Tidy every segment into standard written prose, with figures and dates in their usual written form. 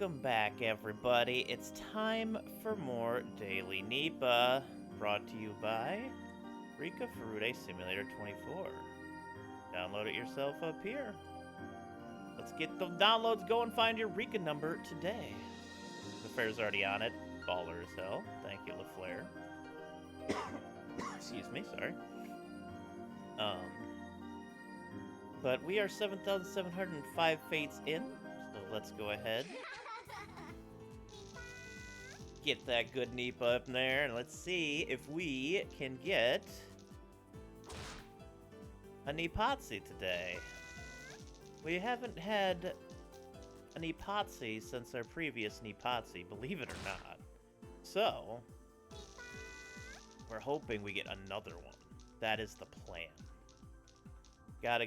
Welcome back, everybody. It's time for more Daily Nipah, brought to you by Rika Furude Simulator 24. Download it yourself up here. Let's get the downloads going. Find your Rika number today. The fair's already on it. Baller as hell. Thank you, LaFleur. Excuse me, sorry. But we are 7,705 fates in, so let's go ahead. Get that good Nipah up there, and let's see if we can get a Nipatsi today. We haven't had a Nipatsi since our previous Nipatsi, believe it or not. So, we're hoping we get another one. That is the plan. Gotta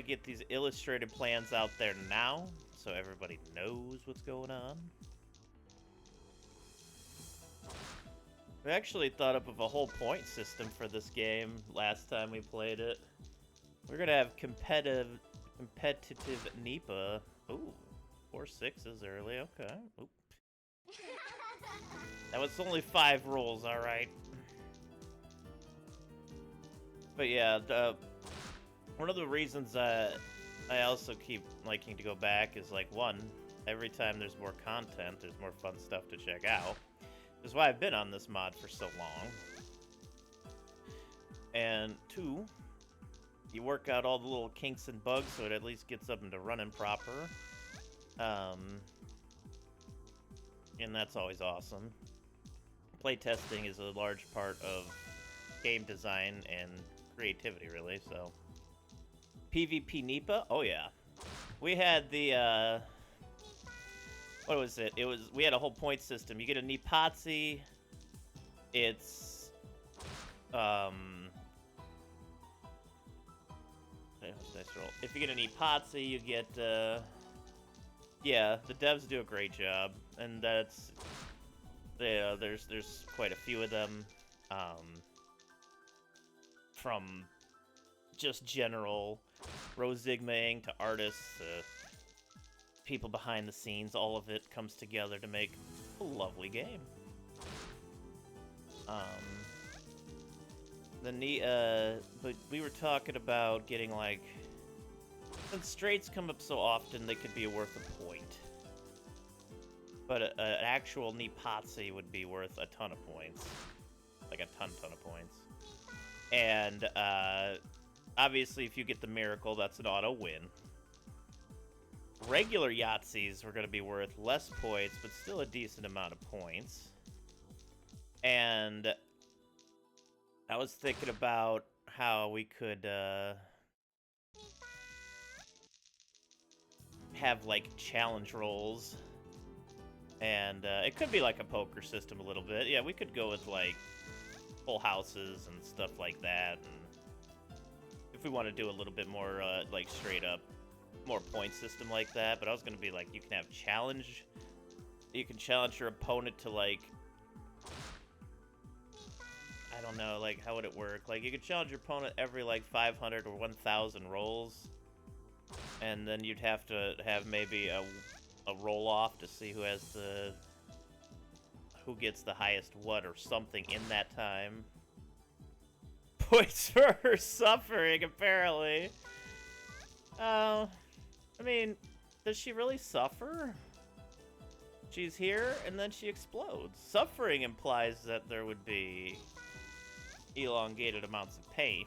get these illustrated plans out there now, so everybody knows what's going on. We actually thought up of a whole point system for this game last time we played it. We're gonna have competitive Nipah. Ooh, 4 6s early, okay. Oop. That was only 5 rolls, alright. But yeah, one of the reasons I also keep liking to go back is, like, one, every time there's more content, there's more fun stuff to check out. That's why I've been on this mod for so long. And 2, you work out all the little kinks and bugs so it at least gets up into running proper. And that's always awesome. Playtesting is a large part of game design and creativity, really, so... PvP Nipah? Oh yeah. We had the, what was it? We had a whole point system. You get a Nipatsi, it's, nice roll. If you get a Nipatsi, you get, yeah, the devs do a great job, and that's, there's quite a few of them, from just general Rosigmaing to artists, people behind the scenes, all of it comes together to make a lovely game. But we were talking about getting, like, since straights come up so often, they could be worth a point. But an actual Nipatsi would be worth a ton of points. Like a ton of points. And, obviously, if you get the miracle, that's an auto win. Regular Yahtzees were going to be worth less points, but still a decent amount of points. And I was thinking about how we could have, like, challenge rolls. And it could be like a poker system a little bit. Yeah, we could go with, like, full houses and stuff like that. And if we want to do a little bit more, like, straight up, more point system like that, but I was going to be like, you can have challenge, you can challenge your opponent to, like, I don't know, like, how would it work? Like, you could challenge your opponent every, like, 500 or 1,000 rolls, and then you'd have to have maybe a roll-off to see who gets the highest what or something in that time. Points for her suffering, apparently. I mean, does she really suffer? She's here, and then she explodes. Suffering implies that there would be elongated amounts of pain.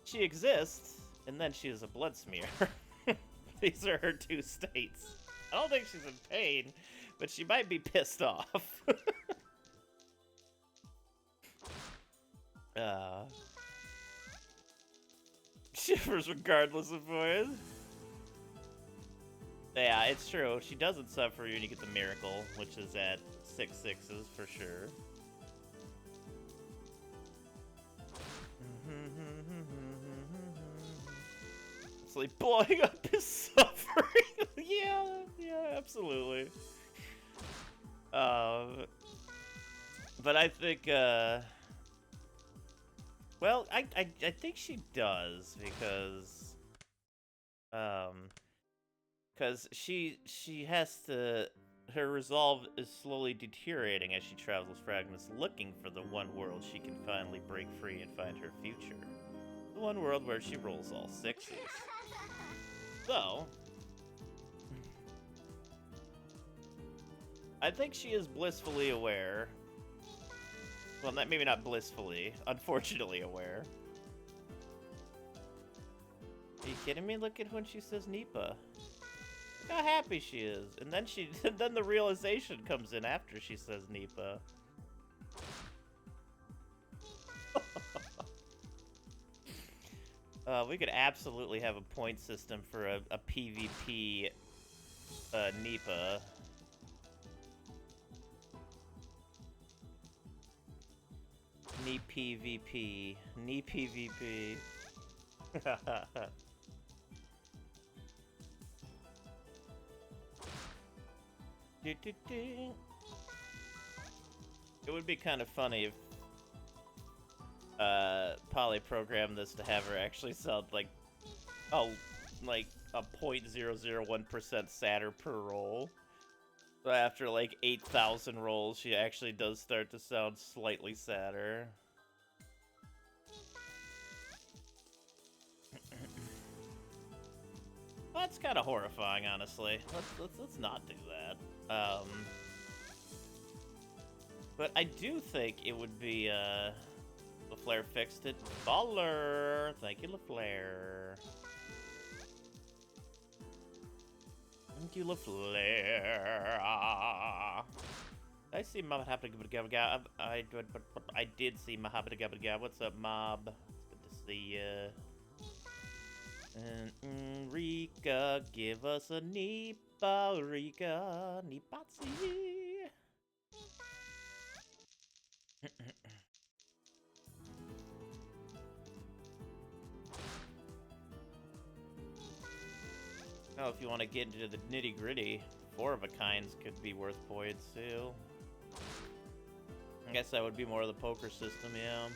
She exists, and then she is a blood smear. These are her 2 states. I don't think she's in pain, but she might be pissed off. Shivers regardless of voice. Yeah, it's true. She doesn't suffer when you get the miracle, which is at 6 6s for sure. It's like blowing up his suffering. yeah, absolutely. But I think, well, I think she does, because, Because she has to... Her resolve is slowly deteriorating as she travels fragments, looking for the one world she can finally break free and find her future. The one world where she rolls all sixes. So... I think she is blissfully aware. Well, maybe not blissfully, unfortunately aware. Are you kidding me? Look at when she says Nipah. Look how happy she is. And then then the realization comes in after she says Nipah. We could absolutely have a point system for a PvP Nipah. PvP. PvP. It would be kind of funny if Polly programmed this to have her actually sound like a 0.001% sadder per roll. So after like 8,000 rolls, she actually does start to sound slightly sadder. That's kind of horrifying, honestly. Let's not do that. But I do think it would be LaFleur fixed it. Baller! Thank you, LaFleur. Thank you, LaFleur. I see Mob I did see Mob. What's up, Mob? It's good to see ya. And Rika, give us a Nipah, Rika, Nipatsi. Oh, if you want to get into the nitty gritty, 4-of-a-kinds could be worth points too. I guess that would be more of the poker system, yeah.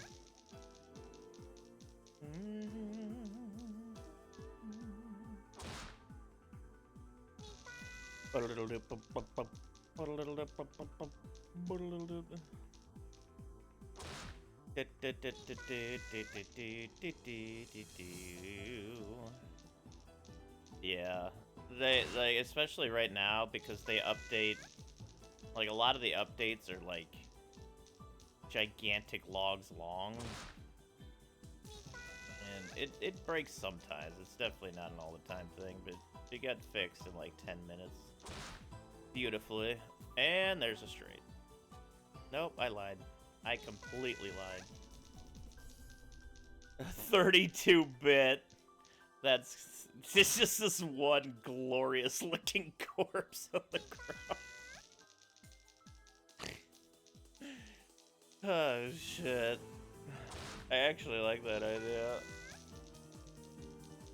Yeah, they especially right now because they update, like a lot of the updates are like gigantic logs long, and it breaks sometimes. It's definitely not an all the time thing, but it got fixed in like 10 minutes beautifully. And there's a straight. Nope, I lied. I completely lied. 32-bit. It's just this one glorious looking corpse on the ground. Oh shit. I actually like that idea.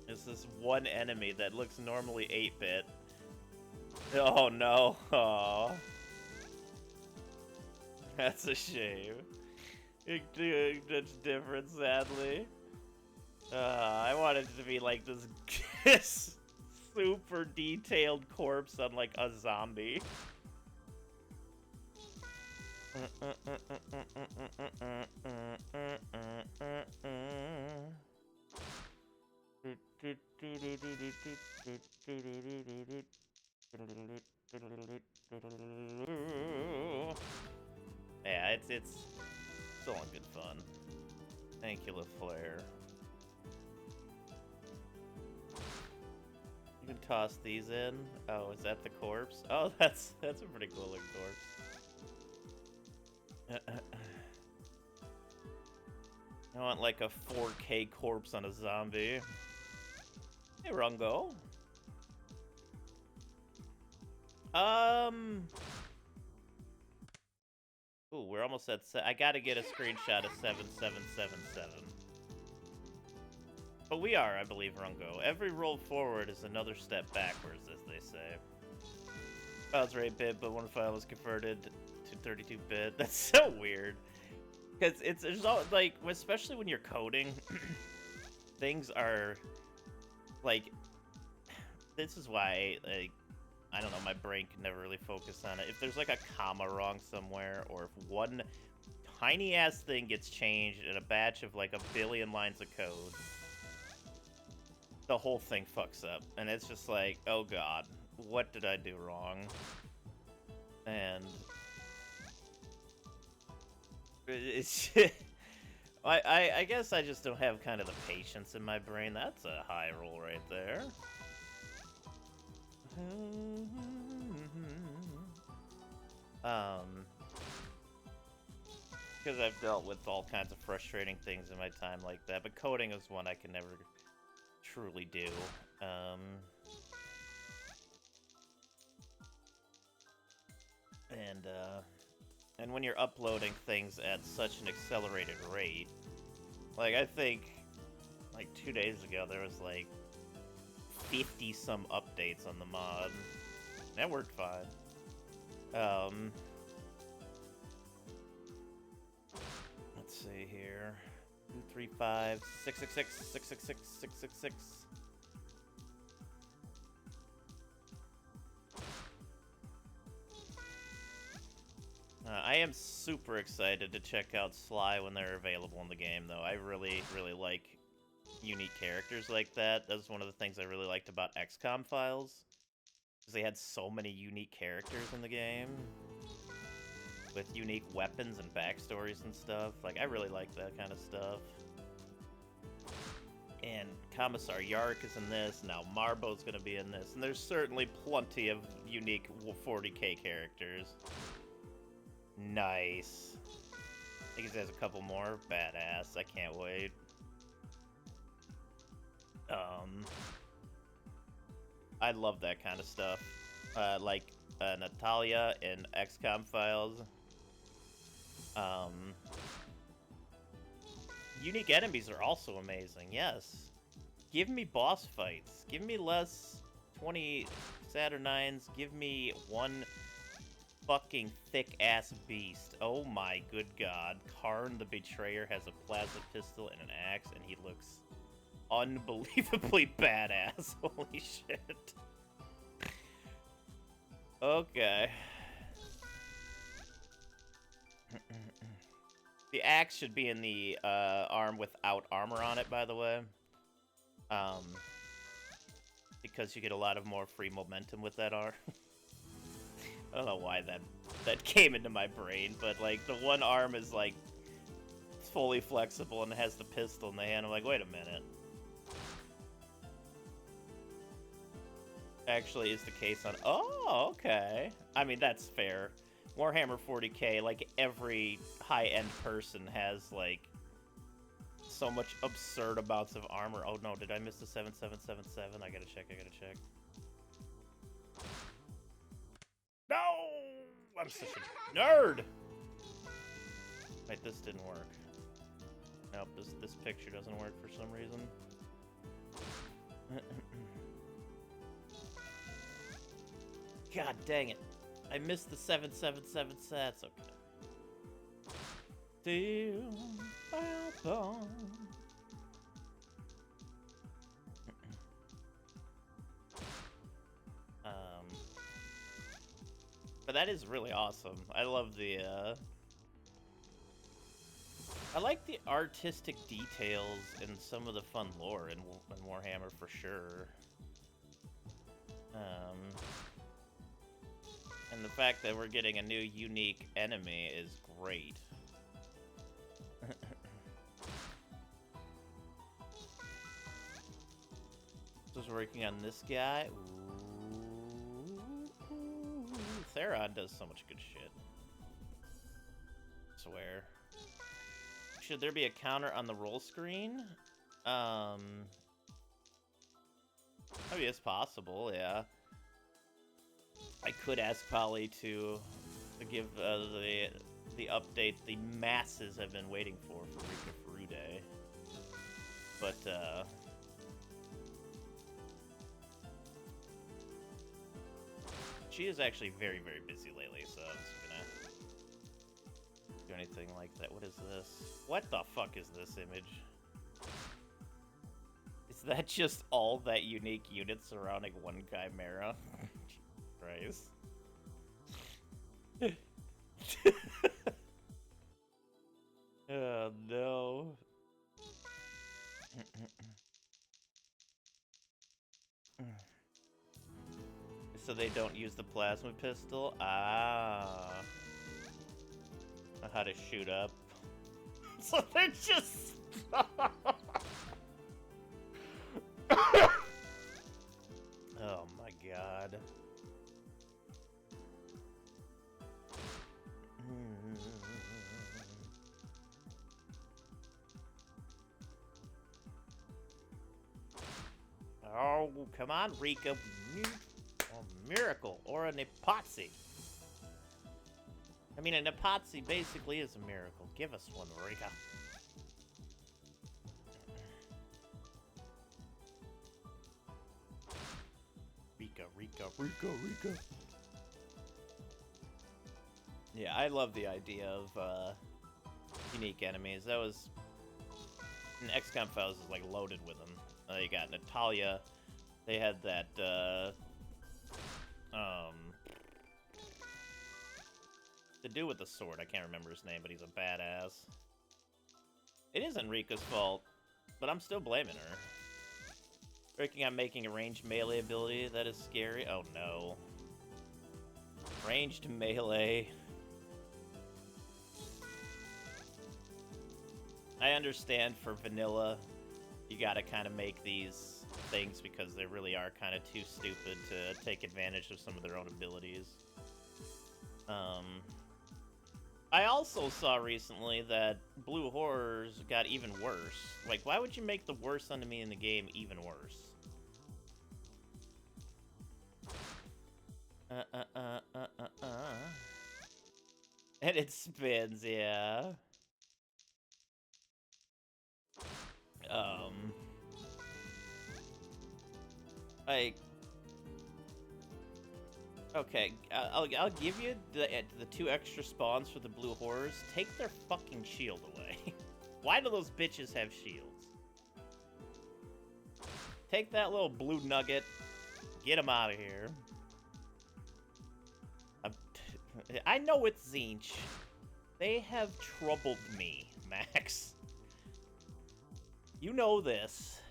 It's this one enemy that looks normally 8-bit. Oh no. Aww. That's a shame. That's different, sadly. I wanted it to be like this super detailed corpse on like a zombie. Yeah, it's still on good fun. Thank you, LaFleur. You can toss these in. Oh, is that the corpse? Oh, that's a pretty cool looking corpse. I want like a 4K corpse on a zombie. Hey, Rungo. Ooh, we're almost at I gotta get a screenshot of 7777. But we are, I believe, Rungo. Every roll forward is another step backwards, as they say. Files are 8-bit, but one file is converted to 32-bit. That's so weird. Because there's all, like, especially when you're coding, things are, like, This is why, like, I don't know, my brain can never really focus on it. If there's like a comma wrong somewhere, or if one tiny ass thing gets changed in a batch of like a billion lines of code, the whole thing fucks up. And it's just like, oh god, what did I do wrong? And it's I guess I just don't have kind of the patience in my brain. That's a high roll right there. Because I've dealt with all kinds of frustrating things in my time like that, but coding is one I can never truly do. And when you're uploading things at such an accelerated rate, like I think, like 2 days ago there was like 50 some updates on the mod. That worked fine. Let's see here. 235 666 666 666. I am super excited to check out Sly when they're available in the game, though. I really, really like unique characters like that. That's one of the things I really liked about XCOM Files, because they had so many unique characters in the game, with unique weapons and backstories and stuff. Like, I really like that kind of stuff. And Commissar Yark is in this, now Marbo's gonna be in this, and there's certainly plenty of unique 40k characters. Nice. I think it has a couple more. Badass. I can't wait. I love that kind of stuff. Like Natalia in XCOM Files. Unique enemies are also amazing, yes. Give me boss fights. Give me less 20 Saturnines. Give me one fucking thick-ass beast. Oh my good god. Karn the Betrayer has a plasma pistol and an axe, and he looks unbelievably badass. Holy shit. Okay. The axe should be in the arm without armor on it, by the way. Because you get a lot of more free momentum with that arm. I don't know why that came into my brain, but like the one arm is like fully flexible and it has the pistol in the hand. I'm like, wait a minute. Actually is the case on... Oh, okay. I mean, that's fair. Warhammer 40k, like every high-end person has like so much absurd amounts of armor. Oh no, did I miss the 7777? I gotta check. No! I'm such a nerd! Wait, this didn't work. Nope, this picture doesn't work for some reason. God dang it. I missed the 777 sets. Okay. Still but that is really awesome. I love the, I like the artistic details and some of the fun lore in Warhammer for sure. And the fact that we're getting a new unique enemy is great. Just working on this guy. Ooh. Theron does so much good shit. I swear. Should there be a counter on the roll screen? Maybe it's possible, yeah. I could ask Polly to give the update the masses have been waiting for Rika Furude. But she is actually very, very busy lately, so I'm just gonna do anything like that. What is this? What the fuck is this image? Is that just all that unique units surrounding one Chimera? Christ. Oh no. So they don't use the plasma pistol? Ah. Know how to shoot up. So they're just... Oh my god. Oh, come on, Rika. A miracle. Or a Nipah. I mean, a Nipah basically is a miracle. Give us one, Rika. Rika. Yeah, I love the idea of unique enemies. That was... And XCOM Files is like loaded with them. You got Natalia. They had that, the dude with the sword. I can't remember his name, but he's a badass. It is Enrica's fault, but I'm still blaming her. Working on making a ranged melee ability. That is scary. Oh no. Ranged melee. I understand for vanilla, you gotta kind of make these things because they really are kind of too stupid to take advantage of some of their own abilities. I also saw recently that blue horrors got even worse. Like, why would you make the worst enemy in the game even worse? And it spins, yeah. Like, okay, I'll give you the 2 extra spawns for the blue horrors. Take their fucking shield away. Why do those bitches have shields? Take that little blue nugget. Get them out of here. I know it's Zinch. They have troubled me, Max. You know this.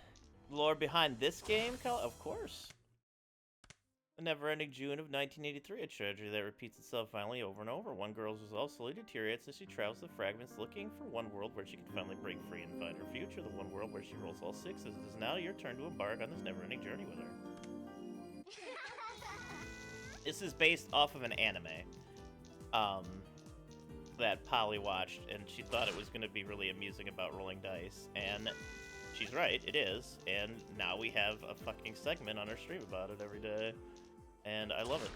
The lore behind this game, of course. The never-ending June of 1983, a tragedy that repeats itself finally over and over. One girl's resolve slowly deteriorates as she travels the fragments, looking for one world where she can finally break free and find her future. The one world where she rolls all 6s. It is now your turn to embark on this never-ending journey with her. This is based off of an anime that Polly watched, and she thought it was going to be really amusing about rolling dice, and she's right, it is, and now we have a fucking segment on our stream about it every day, and I love it.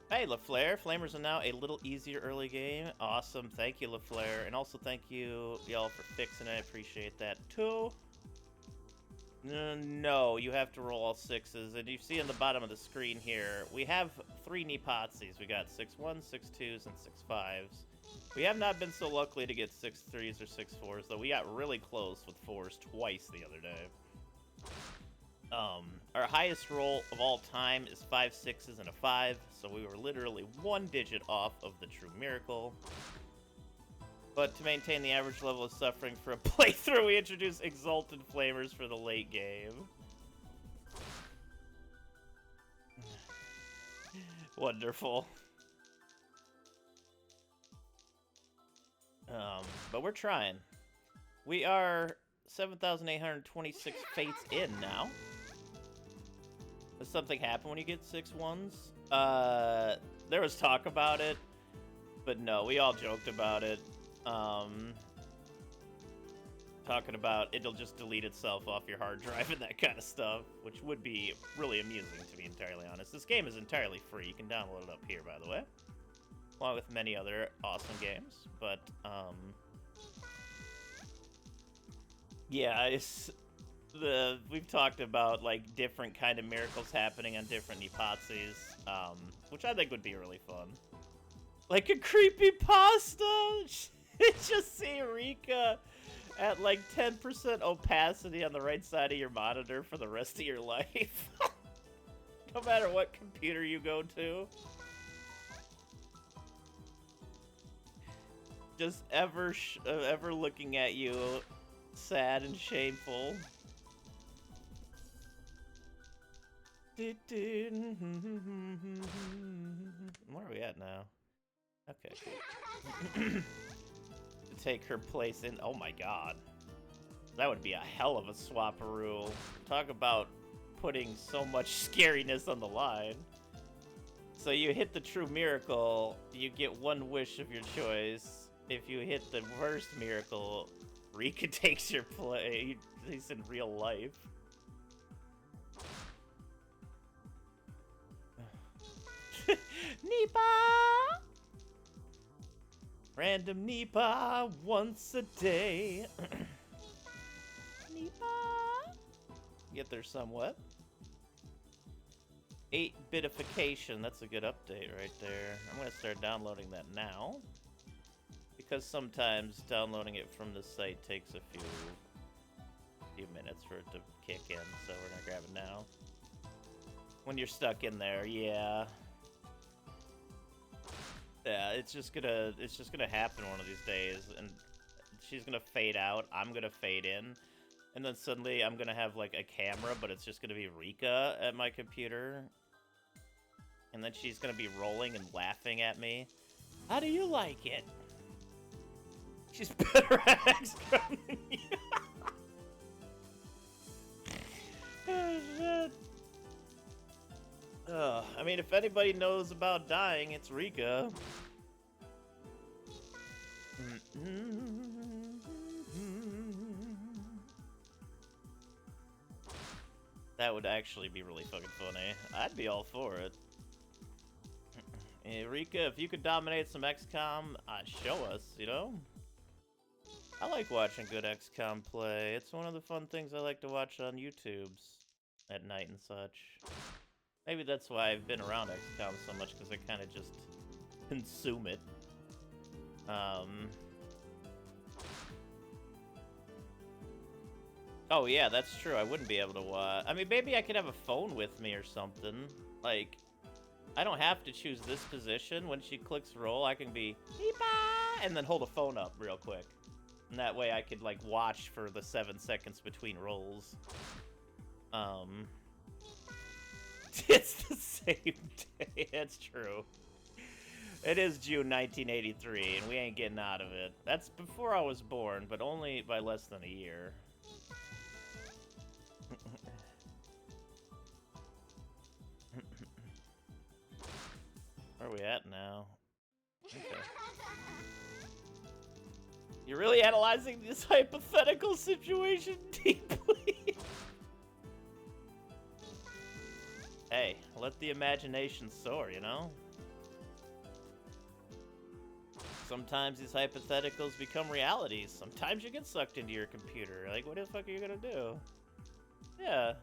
Hey, LaFlare, Flamers are now a little easier early game. Awesome, thank you, LaFlare, and also thank you, y'all, for fixing it. I appreciate that, too. No, you have to roll all 6s, and you see on the bottom of the screen here, we have 3 Nipahs. We got 6-1s, 6-2s, and 6-5s. We have not been so lucky to get 6-3s or 6-4s, though we got really close with 4s twice the other day. Our highest roll of all time is 5 6s and a 5, so we were literally 1 digit off of the true miracle. But to maintain the average level of suffering for a playthrough, we introduced Exalted Flamers for the late game. Wonderful. But we're trying. We are 7,826 fates in now. Does something happen when you get 6-1s? There was talk about it, but no, we all joked about it. Talking about it'll just delete itself off your hard drive and that kind of stuff, which would be really amusing, to be entirely honest. This game is entirely free. You can download it up here, by the way, along with many other awesome games. But yeah, we've talked about like different kind of miracles happening on different Nipahs, which I think would be really fun. Like a creepypasta. Just see Rika at like 10% opacity on the right side of your monitor for the rest of your life. No matter what computer you go to. Just ever looking at you sad and shameful. Where are we at now? Okay, cool. To take her place in... Oh my god. That would be a hell of a swap-a-rule. Talk about putting so much scariness on the line. So you hit the true miracle, you get one wish of your choice. If you hit the worst miracle, Rika takes your place, at least in real life. Nipah! Random Nipah once a day. Nipah! Get there somewhat. 8-bitification, that's a good update right there. I'm gonna start downloading that now. Because sometimes downloading it from the site takes a few minutes for it to kick in, so we're gonna grab it now. When you're stuck in there, yeah. Yeah, it's just gonna happen one of these days, and she's gonna fade out, I'm gonna fade in, and then suddenly I'm gonna have like a camera, but it's just gonna be Rika at my computer. And then she's gonna be rolling and laughing at me. How do you like it? She's better at XCOM than you. Oh, shit. I mean, if anybody knows about dying, it's Rika. That would actually be really fucking funny. I'd be all for it. Hey, Rika, if you could dominate some XCOM, show us, you know? I like watching good XCOM play. It's one of the fun things I like to watch on YouTubes at night and such. Maybe that's why I've been around XCOM so much, because I kind of just consume it. Oh yeah, that's true. I wouldn't be able to watch. I mean, maybe I could have a phone with me or something. Like, I don't have to choose this position. When she clicks roll, I can be Nipah! And then hold a phone up real quick. And that way I could, like, watch for the 7 seconds between rolls. It's the same day. That's true. It is June 1983, and we ain't getting out of it. That's before I was born, but only by less than a year. Where are we at now? Okay. You're really analyzing this hypothetical situation deeply. Hey, let the imagination soar, you know? Sometimes these hypotheticals become realities. Sometimes you get sucked into your computer. Like, what the fuck are you gonna do? Yeah.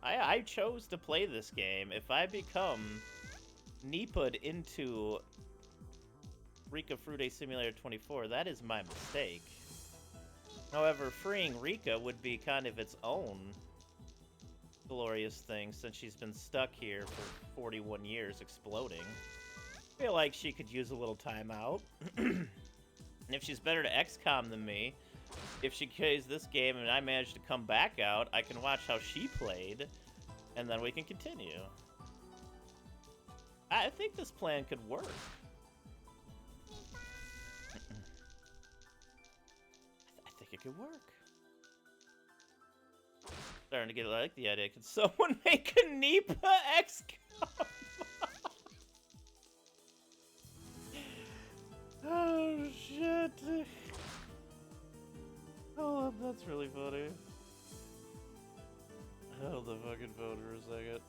I chose to play this game. If I become Nipah'd into Rika Fruit Simulator 24, that is my mistake. However, freeing Rika would be kind of its own glorious thing, since she's been stuck here for 41 years exploding. I feel like she could use a little time out. And if she's better to XCOM than me, if she plays this game and I manage to come back out, I can watch how she played, and then we can continue. I think this plan could work. I think it could work. Starting to get like the idea. Could someone make a Nipah XCOM? Oh shit. Oh, that's really funny. Hold the fucking phone for a second.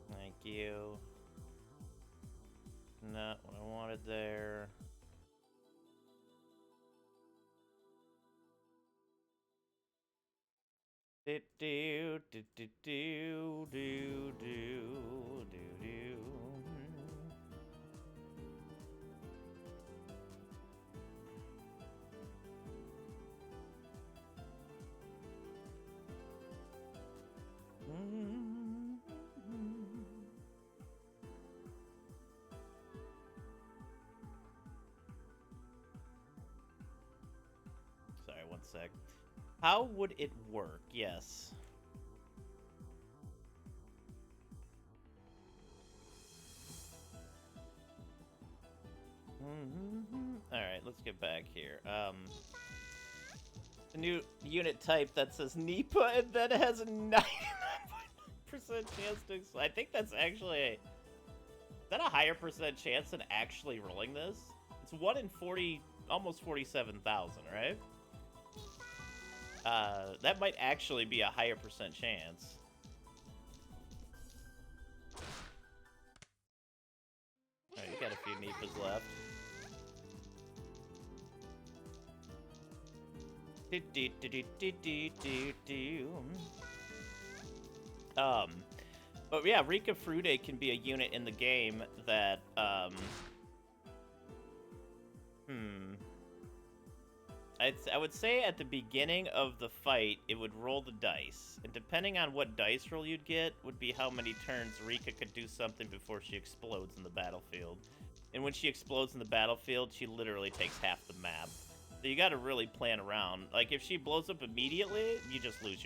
Thank you. Not what I wanted there. Do do do do do do do do. Sorry, one sec. How would it work? Yes. Alright, let's get back here. The new unit type that says Nipah and then it has a 99% chance to... I think that's actually a... Is that a higher percent chance than actually rolling this? It's 1 in 40... Almost 47,000, right? That might actually be a higher percent chance. Alright, you got a few Nipahs left. But yeah, Rika Frude can be a unit in the game that, I would say at the beginning of the fight, it would roll the dice. And depending on what dice roll you'd get, would be how many turns Rika could do something before she explodes in the battlefield. And when she explodes in the battlefield, she literally takes half the map. So you gotta really plan around. Like, if she blows up immediately, you just lose.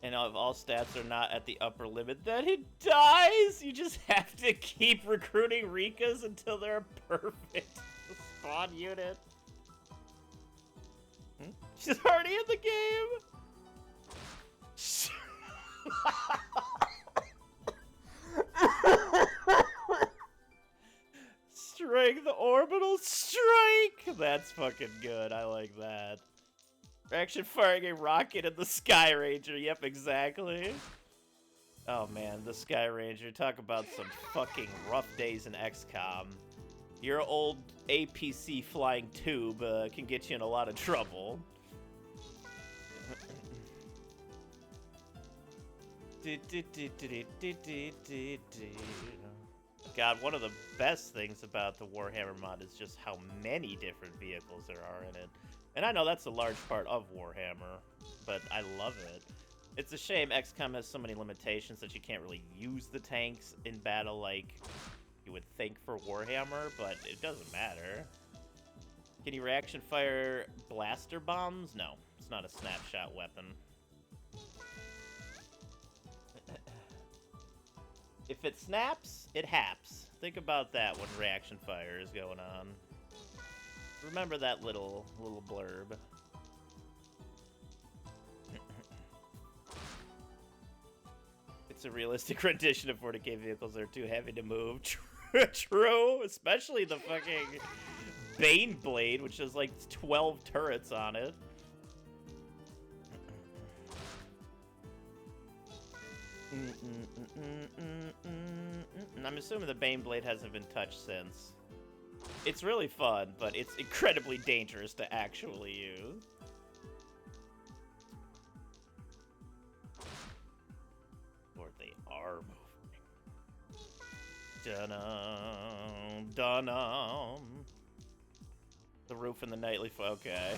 And if all stats are not at the upper limit, then it dies! You just have to keep recruiting Rikas until they're a perfect spawn unit. She's already in the game! Strike the orbital strike! That's fucking good. I like that. Action firing a rocket at the Sky Ranger. Yep, exactly. Oh man, the Sky Ranger. Talk about some fucking rough days in XCOM. Your old APC flying tube can get you in a lot of trouble. God, one of the best things about the Warhammer mod is just how many different vehicles there are in it. And I know that's a large part of Warhammer, but I love it. It's a shame XCOM has so many limitations that you can't really use the tanks in battle like you would think for Warhammer, but it doesn't matter. Can you reaction fire blaster bombs? No, it's not a snapshot weapon. If it snaps, it haps. Think about that when reaction fire is going on. Remember that little blurb. It's a realistic rendition of 40k vehicles that are too heavy to move. True, especially the fucking Bane Blade, which has like 12 turrets on it. I'm assuming the Bane Blade hasn't been touched since. It's really fun, but it's incredibly dangerous to actually use. Or they are moving. Dun-dum, dun-dum. The roof and the nightly... Okay.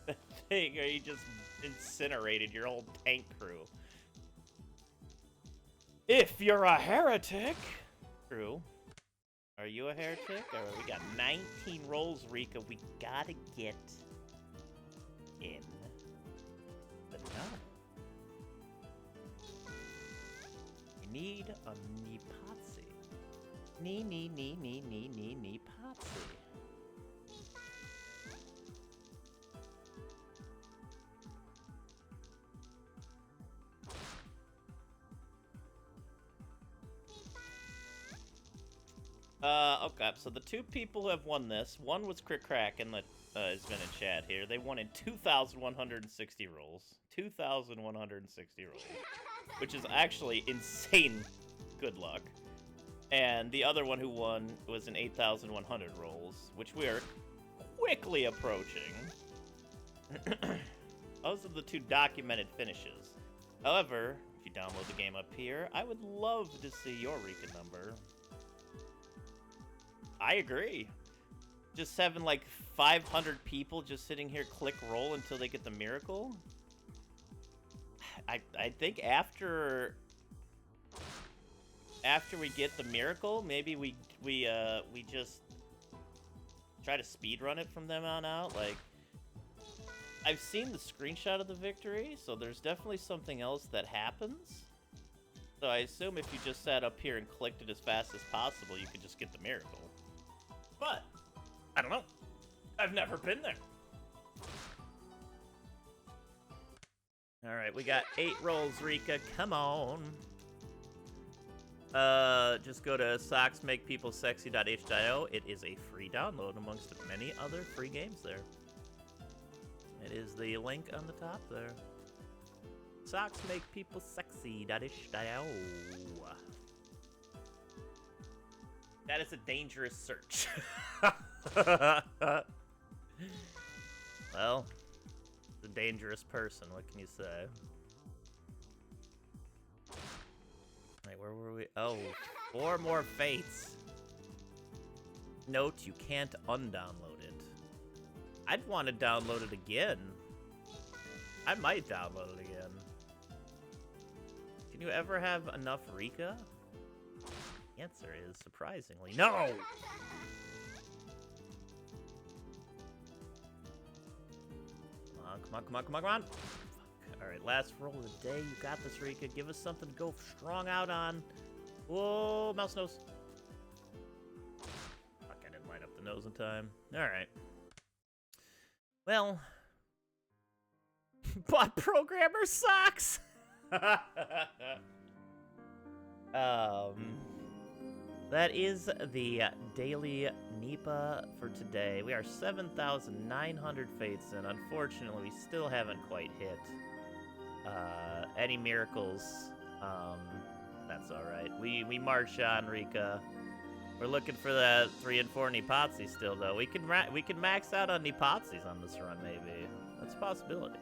That thing, or you just incinerated your whole tank crew. If you're a heretic! True. Are you a heretic? Alright, we got 19 rolls, Rika. We gotta get in the know. We need a Nipah. Nipah. Okay, so the two people who have won this, one was Crick Crack and has been in chat here. They won in 2,160 rolls. 2,160 rolls. Which is actually insane good luck. And the other one who won was in 8,100 rolls, which we are quickly approaching. Those are the 2 documented finishes. However, if you download the game up here, I would love to see your Rika number. I agree. Just having like 500 people just sitting here click roll until they get the miracle. I think after we get the miracle, maybe we just try to speedrun it from them on out. Like, I've seen the screenshot of the victory, so there's definitely something else that happens. So I assume if you just sat up here and clicked it as fast as possible, you could just get the miracle. But I don't know. I've never been there. Alright, we got 8 rolls, Rika. Come on. Just go to socksmakepeoplesexy.h.io. It is a free download amongst many other free games there. It is the link on the top there. Socksmakepeoplesexy.h.io. That is a dangerous search. Well, it's a dangerous person. What can you say? Wait, where were we? Oh, 4 more fates. Note, you can't undownload it. I'd want to download it again. I might download it again. Can you ever have enough Rika? The answer is, surprisingly, no! Come on. Alright, last roll of the day. You got this, Rika. Give us something to go strong out on. Whoa, mouse nose. Fuck, I didn't light up the nose in time. Alright. Well. Bot programmer sucks! That is the daily Nipah for today. We are 7,900 fates in. Unfortunately, we still haven't quite hit any miracles. That's alright. We march on, Rika. We're looking for that 3 and 4 Nipahs still, though. We can max out on Nipahs on this run, maybe. That's a possibility.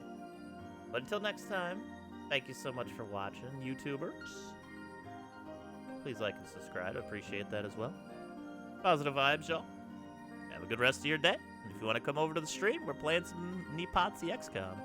But until next time, thank you so much for watching, YouTubers. Please like and subscribe. I appreciate that as well. Positive vibes, y'all. Have a good rest of your day. And if you want to come over to the stream, we're playing some Nipah XCOM.